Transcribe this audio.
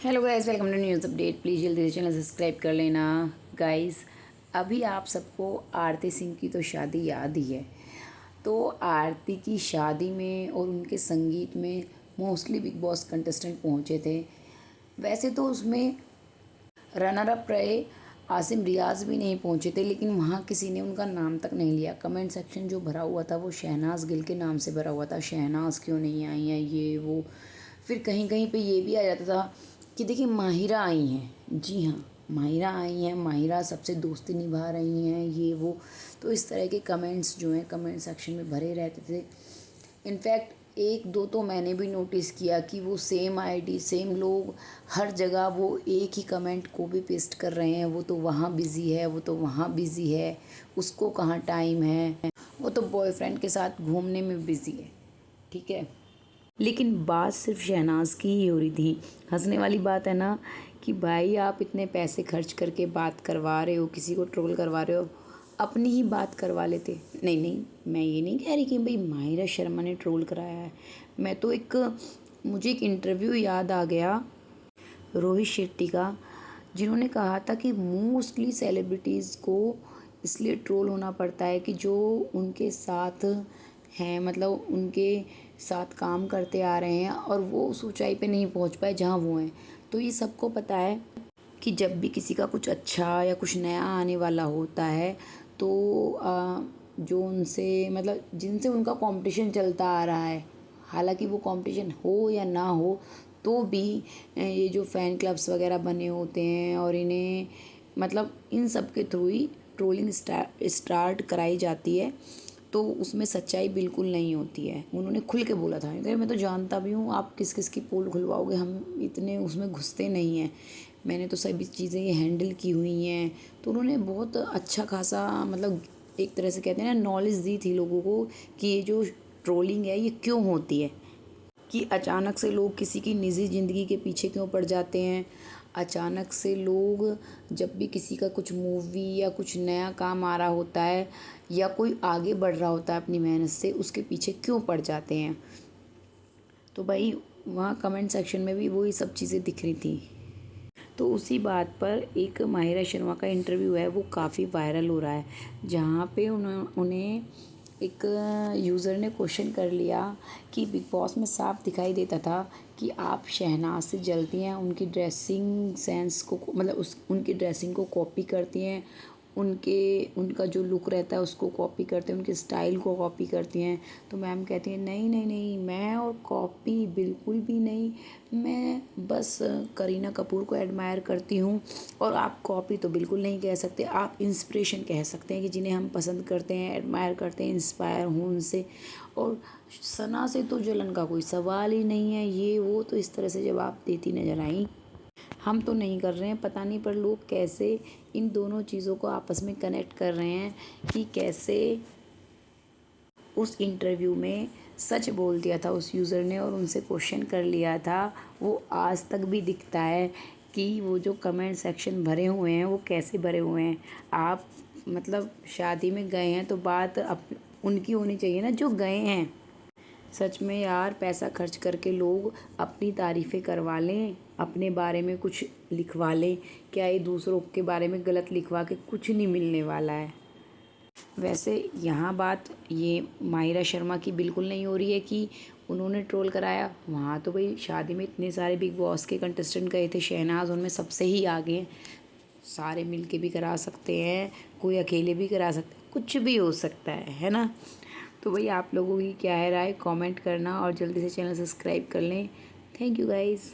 Hello guys, welcome to news update. Please जल्दी से channel subscribe कर लेना गाइस। अभी आप सबको आरती सिंह की तो शादी याद ही है। तो आरती की शादी में और उनके संगीत में मोस्टली बिग बॉस कंटेस्टेंट पहुंचे थे। वैसे तो उसमें रनर अप रहे आसिम रियाज भी नहीं पहुंचे थे, लेकिन वहाँ किसी ने उनका नाम तक नहीं लिया। कमेंट सेक्शन जो भरा हुआ था वो शहनाज गिल के नाम से भरा हुआ था। शहनाज क्यों नहीं आई है, ये वो। फिर कहीं कहीं पे ये भी आ जाता था कि देखिए माहिरा आई हैं। जी हाँ, माहिरा आई हैं, माहिरा सबसे दोस्ती निभा रही हैं, ये वो। तो इस तरह के कमेंट्स जो हैं कमेंट सेक्शन में भरे रहते थे। इनफैक्ट एक दो तो मैंने भी नोटिस किया कि वो सेम आईडी सेम लोग हर जगह वो एक ही कमेंट को भी पेस्ट कर रहे हैं। वो तो वहाँ बिज़ी है, वो तो वहाँ बिज़ी है, उसको कहाँ टाइम है, वो तो बॉयफ्रेंड के साथ घूमने में बिज़ी है। ठीक है, लेकिन बात सिर्फ शहनाज की ही हो रही थी। हंसने वाली बात है ना कि भाई आप इतने पैसे खर्च करके बात करवा रहे हो, किसी को ट्रोल करवा रहे हो, अपनी ही बात करवा लेते। नहीं नहीं, मैं ये नहीं कह रही कि भाई माहिरा शर्मा ने ट्रोल कराया है। मैं तो मुझे एक इंटरव्यू याद आ गया रोहित शेट्टी का, जिन्होंने कहा था कि मोस्टली सेलिब्रिटीज़ को इसलिए ट्रोल होना पड़ता है कि जो उनके साथ हैं, मतलब उनके साथ काम करते आ रहे हैं और वो उस ऊंचाई पे नहीं पहुंच पाए जहां वो हैं। तो ये सबको पता है कि जब भी किसी का कुछ अच्छा या कुछ नया आने वाला होता है तो जो उनसे मतलब जिनसे उनका कंपटीशन चलता आ रहा है, हालांकि वो कंपटीशन हो या ना हो तो भी ये जो फ़ैन क्लब्स वगैरह बने होते हैं और इन्हें मतलब इन सब के थ्रू ही ट्रोलिंग स्टार्ट कराई जाती है। तो उसमें सच्चाई बिल्कुल नहीं होती है। उन्होंने खुल के बोला था, अगर मैं तो जानता भी हूँ आप किस किस की पोल खुलवाओगे, हम इतने उसमें घुसते नहीं हैं, मैंने तो सभी चीज़ें ये हैंडल की हुई हैं। तो उन्होंने बहुत अच्छा खासा मतलब एक तरह से कहते हैं ना नॉलेज दी थी लोगों को कि ये जो ट्रोलिंग है ये क्यों होती है, कि अचानक से लोग किसी की निजी ज़िंदगी के पीछे क्यों पड़ जाते हैं। अचानक से लोग जब भी किसी का कुछ मूवी या कुछ नया काम आ रहा होता है या कोई आगे बढ़ रहा होता है अपनी मेहनत से, उसके पीछे क्यों पड़ जाते हैं। तो भाई वहाँ कमेंट सेक्शन में भी वही सब चीज़ें दिख रही थी। तो उसी बात पर एक माहिरा शर्मा का इंटरव्यू है, वो काफ़ी वायरल हो रहा है, जहाँ पे उन्हें एक यूज़र ने क्वेश्चन कर लिया कि बिग बॉस में साफ दिखाई देता था कि आप शहनाज से जलती हैं, उनकी ड्रेसिंग सेंस को मतलब उनकी ड्रेसिंग को कॉपी करती हैं, उनका जो लुक रहता है उसको कॉपी करते हैं, उनके स्टाइल को कॉपी करती हैं। तो मैम कहती हैं नहीं नहीं नहीं, मैं और कॉपी बिल्कुल भी नहीं, मैं बस करीना कपूर को एडमायर करती हूँ और आप कॉपी तो बिल्कुल नहीं कह सकते, आप इंस्पिरेशन कह सकते हैं कि जिन्हें हम पसंद करते हैं, एडमायर करते हैं, इंस्पायर हूँ उनसे। और सना से तो जलन का कोई सवाल ही नहीं है, ये वो। तो इस तरह से जवाब देती नज़र आई। हम तो नहीं कर रहे हैं, पता नहीं पर लोग कैसे इन दोनों चीज़ों को आपस में कनेक्ट कर रहे हैं कि कैसे उस इंटरव्यू में सच बोल दिया था उस यूज़र ने और उनसे क्वेश्चन कर लिया था, वो आज तक भी दिखता है कि वो जो कमेंट सेक्शन भरे हुए हैं वो कैसे भरे हुए हैं। आप मतलब शादी में गए हैं तो बात उनकी होनी चाहिए ना जो गए हैं। सच में यार, पैसा खर्च करके लोग अपनी तारीफ़ें करवा लें, अपने बारे में कुछ लिखवा लें, क्या ये दूसरों के बारे में गलत लिखवा के कुछ नहीं मिलने वाला है। वैसे यहाँ बात ये माहिरा शर्मा की बिल्कुल नहीं हो रही है कि उन्होंने ट्रोल कराया। वहाँ तो भाई शादी में इतने सारे बिग बॉस के कंटेस्टेंट गए थे, शहनाज उनमें सबसे ही आगे हैं। सारे मिल के भी करा सकते हैं, कोई अकेले भी करा सकते हैं, कुछ भी हो सकता है ना। तो भाई आप लोगों की क्या है राय, कमेंट करना और जल्दी से चैनल सब्सक्राइब कर लें। Thank you guys.